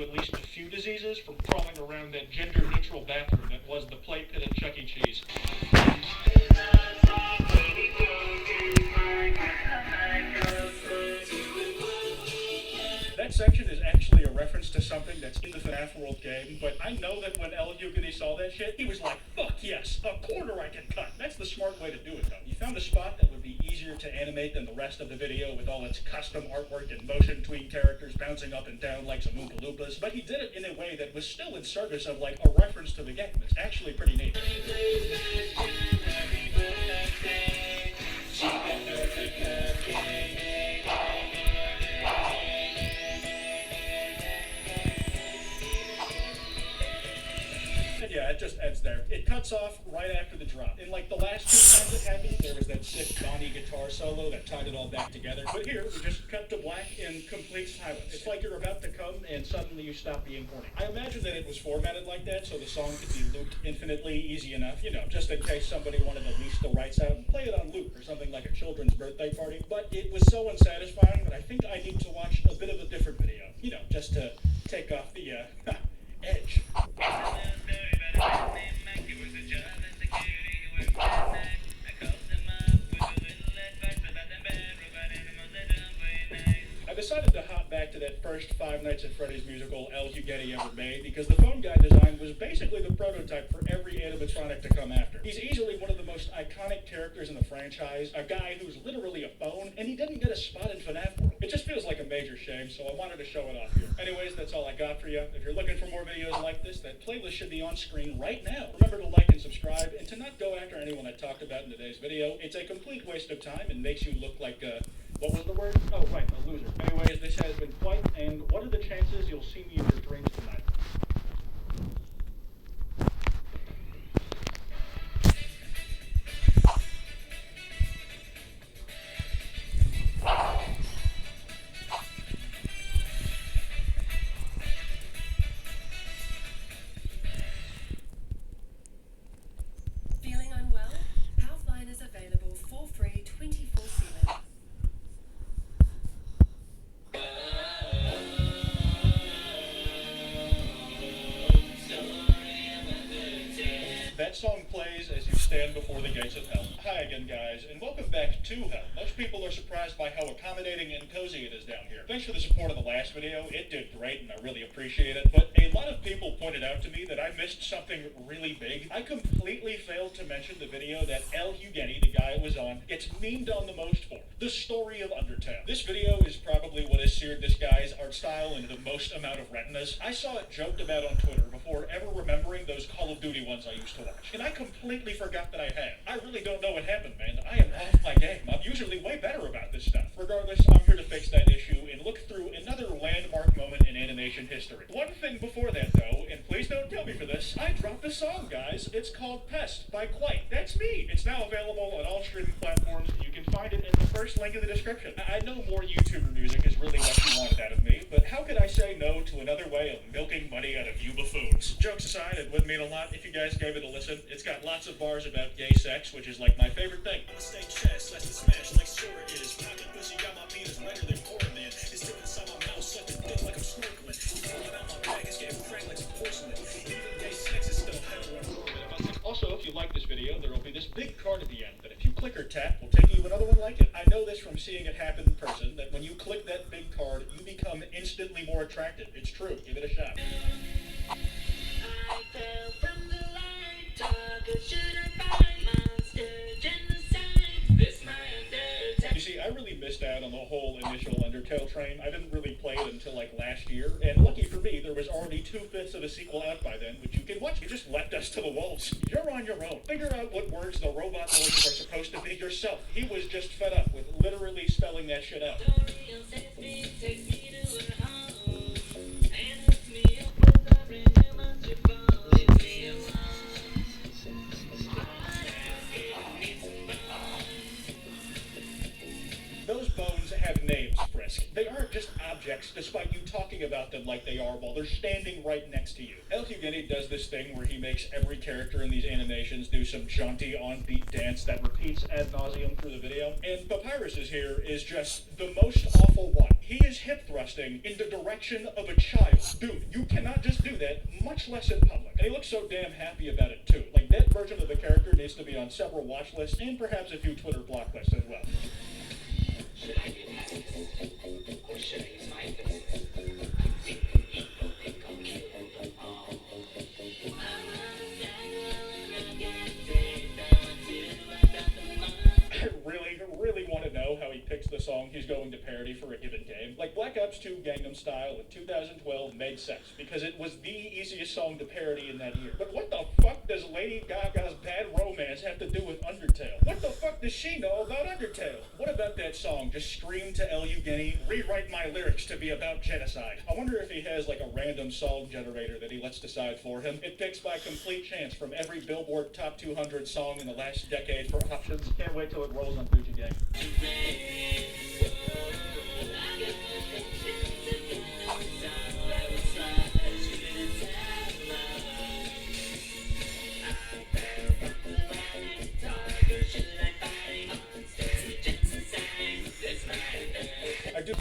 at least a few diseases from crawling around that gender-neutral bathroom that was the play pit at Chuck E. Cheese. That section is actually a reference to something that's in the FNAF World game, but I know that when El Hugany saw that shit, he was like, fuck yes, a corner I can cut. That's the smart way to do it, though. You found a spot that would be easier to animate than the rest of the video with all its custom artwork and motion tween characters bouncing up and down like some Oompa Loompas, but he did it in a way that was still in service of like a reference to the game. It's actually pretty neat. And yeah, it just ends there. It cuts off right after the drop. In like the last two times it happened, there was that sick Donnie guitar solo that tied it all back together. But here, we just cut to black in complete silence. It's like you're about to come and suddenly you stop being horny. I imagine that it was formatted like that so the song could be looped infinitely easy enough, you know, just in case somebody wanted to lease the rights out and play it on loop or something like a children's birthday party. But it was so unsatisfying that I think I need to watch a bit of a different video, you know, just to take off the, edge. I decided to hop back to that first Five Nights at Freddy's musical El Hugany ever made because the phone guy design was basically the prototype for every animatronic to come after. He's easily one of the most iconic characters in the franchise, a guy who's literally a phone, and he didn't get a spot in FNAF World. It just feels like a major shame, so I wanted to show it off here. Anyways, that's all I got for you. If you're looking for more videos like this, that playlist should be on screen right now. Remember to like and subscribe, and to not go after anyone I talked about in today's video. It's a complete waste of time and makes you look like, what was the word? Oh, right, a loser. Anyways, this has been Flight, and what are the chances you'll see me in your dreams tonight? Feeling unwell? Healthline is available for free 24/7. That song plays as you stand before the gates of hell. Hi again, guys, and welcome back to hell. Most people are surprised by how accommodating and cozy it is down here. Thanks for the support of the last video. It did great, and I really appreciate it. But a lot of people pointed out to me that I missed something really big. I completely failed to mention the video that El Hugany, the guy I was on, gets memed on the most for. The story of Undertale. This video is probably what has seared this guy's art style into the most amount of retinas. I saw it joked about on Twitter before ever remembering those Call of Duty ones I used to watch. And I completely forgot that I had. I really don't know what happened, man. I am off my game. I'm usually way better about this stuff. Regardless, I'm here to fix that issue and look through another landmark moment in animation history. One thing before that, though, and please don't kill me for this, I dropped a song, guys. It's called Pest by Quite. That's me. It's now available on all streaming platforms. You can find it in the first link in the description. I know more YouTuber music is really what you wanted out of me, but how could I say no to another way of milking money out of you buffoons? Jokes aside, it would mean a lot if you guys gave it a listen. It's got lots of bars about gay sex, which is like my favorite thing. I'ma stay chest, let the smash like sure is. Pocket pussy got my penis redder than porcelain. It's tipping inside my mouth, sucking dick like I'm snorkeling. You pulling out my bag, it's getting cracked like some porcelain. Even gay sex is still hetero and morbid. Also, if you like this video, there will be this big card at the end that if you click or tap, will take you to another one like it. I know this from seeing it happen in person, that when you click that big card, you become instantly more attracted. It's true. Give it a shot. I fell from the light, talk, should I find monster genocide? This my Undertale. You see, I really missed out on the whole initial Undertale train. I didn't really play it until like last year, and lucky for me, there was already 2/5 of a sequel out by then, which you can watch. You just left us to the wolves. You're on your own. Figure out what words the robot noises are supposed to be yourself. He was just fed up with literally spelling that shit out. Story of Sesame takes me to her home and hooks me up with a brand new monster ball. Leaves me alone. Those bones have names, Frisk. They aren't just objects, despite you talking about them like they are while they're standing right next to you. El Hugini does this thing where he makes every character in these animations do some jaunty on-beat dance that repeats ad nauseum through the video. And Papyrus's here is just the most awful one. He is hip thrusting in the direction of a child. Dude, you cannot just do that, much less in public. And he looks so damn happy about it too. Like, that version of the character needs to be on several watch lists and perhaps a few Twitter block lists as well. Should I do that? Or should I use my fist? I really want to know how he picks the song he's going to parody for a given game. Like, Black Ops 2 Gangnam Style in 2012 made sense, because it was the easiest song to parody in that year. But what the fuck does Lady Gaga's Bad Romance have to do with Undertale? What the fuck does she know about Undertale? What about that song, just scream to El Hugini, rewrite my lyrics to be about genocide? I wonder if he has like a random song generator that he lets decide for him. It picks by complete chance from every Billboard Top 200 song in the last decade for options. Can't wait till it rolls on Gucci Gang. I do.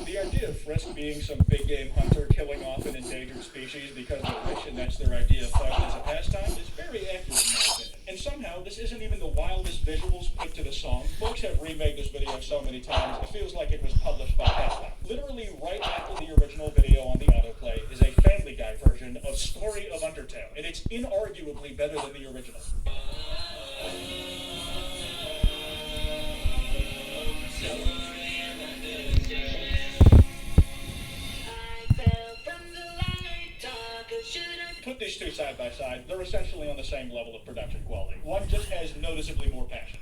The idea of Frisk being some big game hunter killing off an endangered species because they're rich and that's their idea of fun as a pastime is very accurate in my opinion. And somehow, this isn't even the wildest visuals put to the song. Folks have remade this video so many times, it feels like it was published by Half-Life. Literally right after the original video on the autoplay is a Family Guy version of Story of Undertale, and it's inarguably better than the original. Put these two side by side, they're essentially on the same level of production quality. One just has noticeably more passion.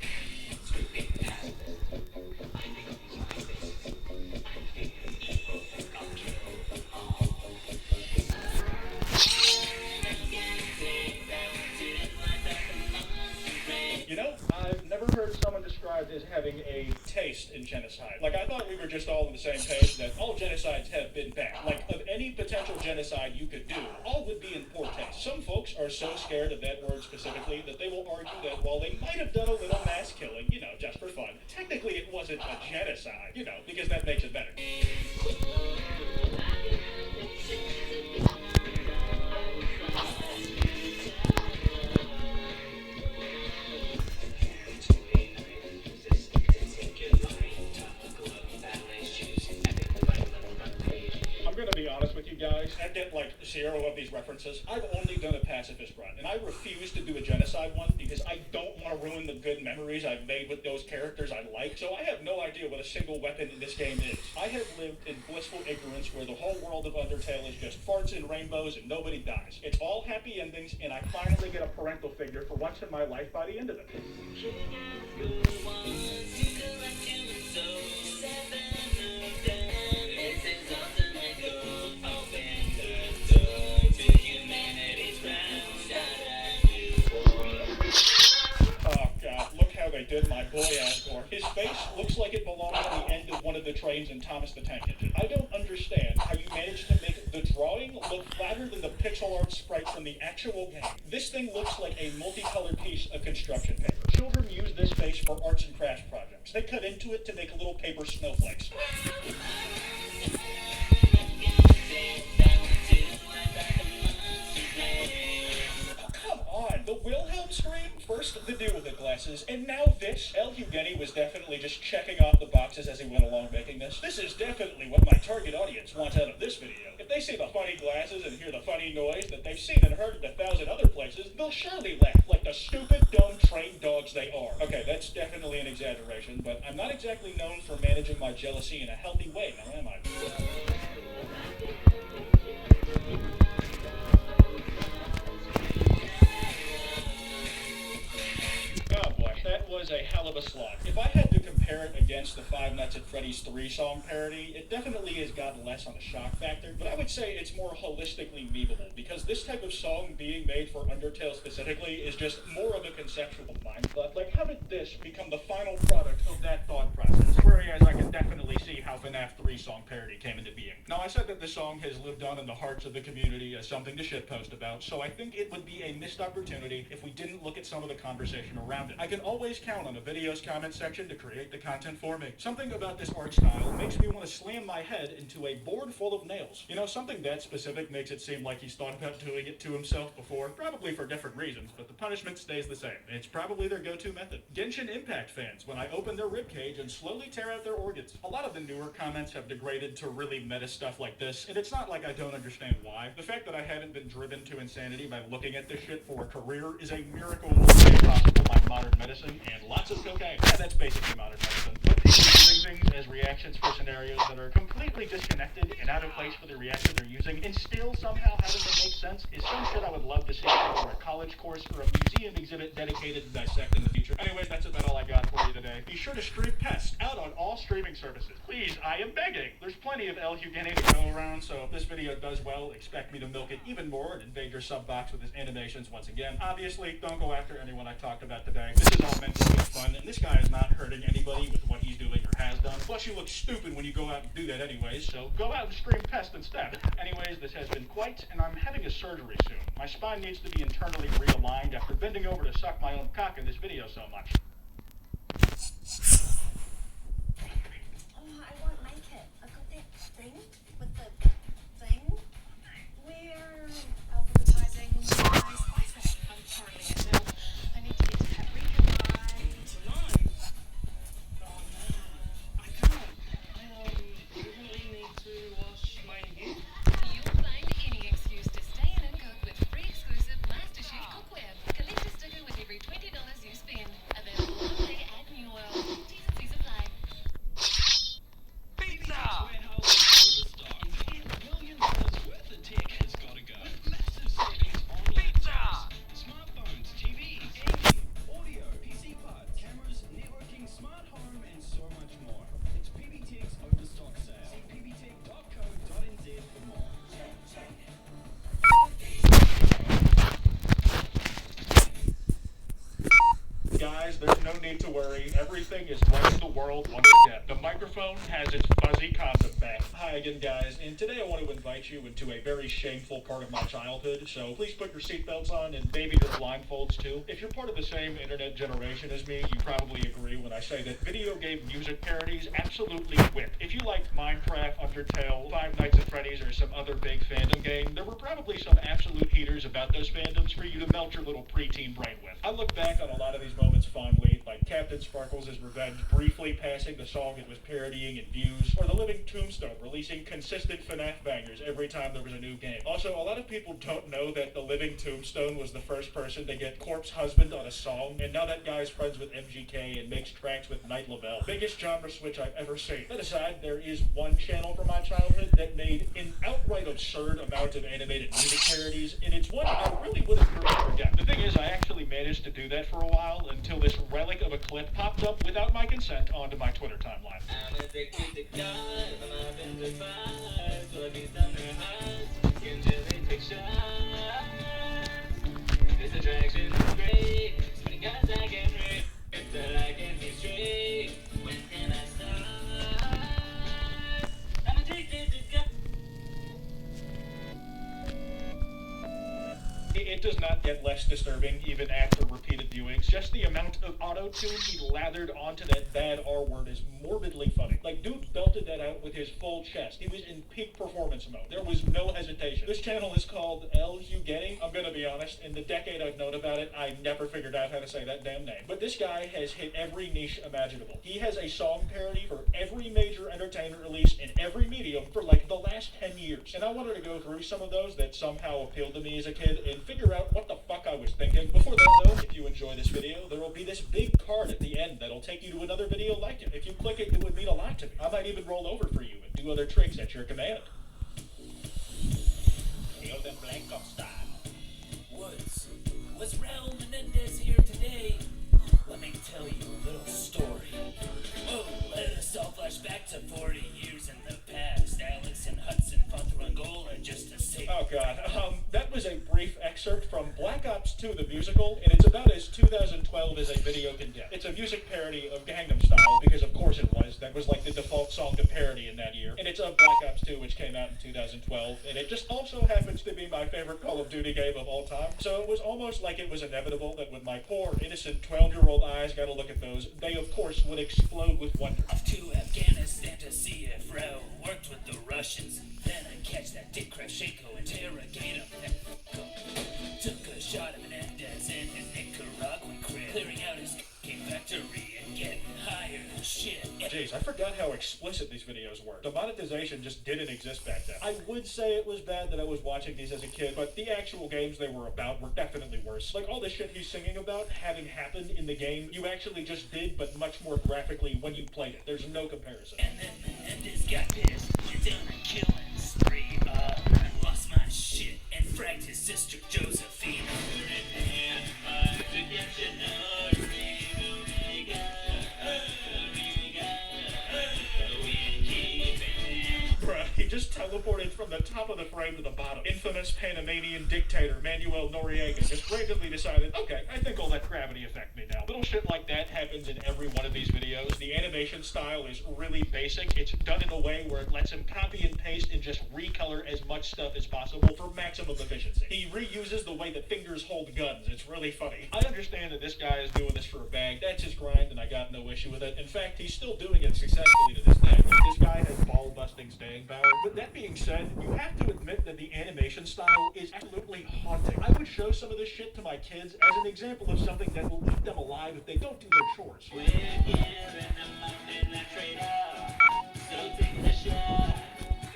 You know, I've never heard someone described as having a taste in genocide. Like, I thought we were just all on the same page that all genocides have been bad. Like, of any potential genocide you could do, all would be in poor taste. Some folks are so scared of that word specifically that they will argue that while they might have done a little mass killing, you know, just for fun, technically it wasn't a genocide, you know, because that makes it better. I'm gonna be honest with you guys, I get like 0 of these references. I've only done a pacifist run, and I refuse to do a genocide one because I don't want to ruin the good memories I've made with those characters I like, so I have no idea what a single weapon in this game is. I have lived in blissful ignorance where the whole world of Undertale is just farts and rainbows and nobody dies. It's all happy endings, and I finally get a parental figure for once in my life by the end of it. They did my boy Asgore. His face looks like it belonged on the end of one of the trains in Thomas the Tank Engine. I don't understand how you managed to make the drawing look flatter than the pixel art sprite from the actual game. This thing looks like a multicolored piece of construction paper. Children use this face for arts and crafts projects. They cut into it to make little paper snowflakes. The Wilhelm scream, first the deal with the glasses, and now this. El Hugini was definitely just checking off the boxes as he went along making this. This is definitely what my target audience wants out of this video. If they see the funny glasses and hear the funny noise that they've seen and heard in 1,000 other places, they'll surely laugh like the stupid, dumb, trained dogs they are. Okay, that's definitely an exaggeration, but I'm not exactly known for managing my jealousy in a healthy way, now am I? Oh boy, that was a hell of a slog. If I had to compare it again against the Five Nights at Freddy's 3 song parody, it definitely has gotten less on the shock factor, but I would say it's more holistically memeable, because this type of song being made for Undertale specifically is just more of a conceptual mindfuck. Like, how did this become the final product of that thought process? Whereas I can definitely see how FNAF 3 song parody came into being. Now, I said that the song has lived on in the hearts of the community as something to shitpost about, so I think it would be a missed opportunity if we didn't look at some of the conversation around it. I can always count on a video's comment section to create the content for me. Something about this art style makes me want to slam my head into a board full of nails. You know, something that specific makes it seem like he's thought about doing it to himself before, probably for different reasons, but the punishment stays the same. It's probably their go-to method. Genshin Impact fans, when I open their ribcage and slowly tear out their organs. A lot of the newer comments have degraded to really meta stuff like this, and it's not like I don't understand why. The fact that I haven't been driven to insanity by looking at this shit for a career is a miracle made possible by modern medicine and lots of cocaine. Yeah, that's basically modern medicine. But people using things as reactions for scenarios that are completely disconnected and out of place for the reaction they're using, and still somehow having them make sense, is some shit I would love to see for a college course or a museum exhibit dedicated to dissect in the future. Anyways, that's about all I got for you today. Be sure to stream Pest out on all streaming services. Please, I am begging. There's plenty of El Huguenet to go around, so if this video does well, expect me to milk it even more and invade your sub box with his animations once again. Obviously, don't go after anyone I talked about today. This is all meant to be fun, and this guy is not hurting anybody with what he's doing or has done. Plus, you look stupid when you go out and do that anyways, so go out and stream Pest instead. Anyways, this has been quite, and I'm having a surgery soon. My spine needs to be internally realigned after bending over to suck my own cock in this video so much. Oh, I won't make it. I've got that thing with the thing where alphabetizing my spices. I'm currently at milk. I need to get to paprika by Tonight? Oh man, I can't. I really need to wash my hair. You'll find any excuse to stay in and cook with free exclusive MasterChef cookware. Collect a sticker with every $20 you spend. Available only at New World. T's and C's apply. Warehouse overstock. $10 billion worth of tech has got to go. With massive savings on laptops, smartphones, TVs, gaming, audio, PC parts, cameras, networking, smart home, and so much more. It's PBTech's overstock sale. See pbtech.co.nz for more. Guys, there's no need to worry. Everything is right in the world once again. The microphone has its fuzzy concept back. Hi again, guys, and today I want to invite you into a very shameful part of my childhood, so please put your seatbelts on and maybe your blindfolds too. If you're part of the same internet generation as me, you probably agree when I say that video game music parodies absolutely whip. If you liked Minecraft, Undertale, Five Nights at Freddy's, or some other big fandom game, there were probably some absolute heaters about those fandoms for you to melt your little preteen brain with. I look back on a lot of these moments fondly, like Captain Sparkles' Revenge briefly passing the song it was parodying in views, or the Living Tombstone releasing consistent FNAF bangers every time there was a new game. Also, a lot of people don't know that the Living Tombstone was the first person to get Corpse Husband on a song, and now that guy's friends with MGK and makes tracks with Night Lavelle. Biggest genre switch I've ever seen. That aside, there is one channel from my childhood that made an outright absurd amount of animated music parodies, and it's one I really wouldn't forget. The thing is, I actually managed to do that for a while until this relic of a clip popped up without my consent onto my Twitter timeline. I'm addicted to God, I'm up in the vibes, love me down her heart, can just take shots. This attraction is great, so many guys I can read, that I can be straight. When can I stop? I'm addicted to God. It does not get less disturbing even after repeated viewings. Just the amount of auto-tune he lathered onto that bad R word is morbidly funny. Like, dude belted that out with his full chest. He was in peak performance mode. There was no hesitation. This channel is called El Huguenet. I'm gonna be honest, in the decade I've known about it, I never figured out how to say that damn name. But this guy has hit every niche imaginable. He has a song parody for every major entertainment release in every medium for like the last 10 years. And I wanted to go through some of those that somehow appealed to me as a kid and figure out what the fuck I was thinking. Before that though, if you enjoy this video, there will be this big card at the end that'll take you to another video like it. If you click it, it would mean a lot to me. I might even roll over for you and do other tricks at your command. Hail them blank off style. What's Raul Menendez here today? Let me tell you a little story. Oh, Let's all flash back to 40 years in the past. Alex and Hudson fought through Angola just to save. Oh god, that was a brief excerpt from Black Ops 2 the musical, and it's about as 2012 as a video can get. It's a music parody of Gangnam Style, because of course it was. That was like the default song to parody in that year. And it's of Black Ops 2, which came out in 2012, and it just also happens to be my favorite Call of Duty game of all time. So it was almost like it was inevitable that when my poor, innocent 12-year-old eyes got to look at those, they of course would explode with wonder. Off to Afghanistan to see if Fro worked with the Russians. Then I catch that Dick Kravchenko, interrogate him. Took a shot of Menendez in his Nicaraguan crib, clearing out his factory and getting higher than shit. Jeez, I forgot how explicit these videos were. The monetization just didn't exist back then. I would say it was bad that I was watching these as a kid, but the actual games they were about were definitely worse. Like all the shit he's singing about having happened in the game, you actually just did, but much more graphically when you played it. There's no comparison. And then Menendez got pissed. You're done a killing spree. I lost my shit and fragged his sister Josephine. Bruh, he just teleported from the top of the frame to the bottom. Infamous Panamanian dictator Manuel Noriega just randomly decided, okay, I think I'll let gravity affect me now. Little shit like that happens in every one of these videos. The animation style is really basic. It's done in a way where it lets him copy and paste and just recolor as much stuff as possible for maximum efficiency. He reuses the way that fingers hold guns. It's really funny. I understand that this guy is doing this for a bag. That's his grind, and I got no issue with it. In fact, he's still doing it successfully to this day. This guy has ball-busting staying power. But that being said, you have to admit that the animation style is absolutely haunting. I would show some of this shit to my kids as an example of something that will eat them alive if they don't do their chores. We're giving them up in the trade-off. So take the shot.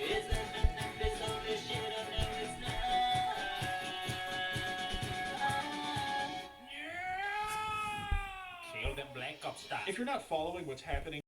Is that Menendez on this shit? Oh no, it's not. Kill them Black Ops style. If you're not following what's happening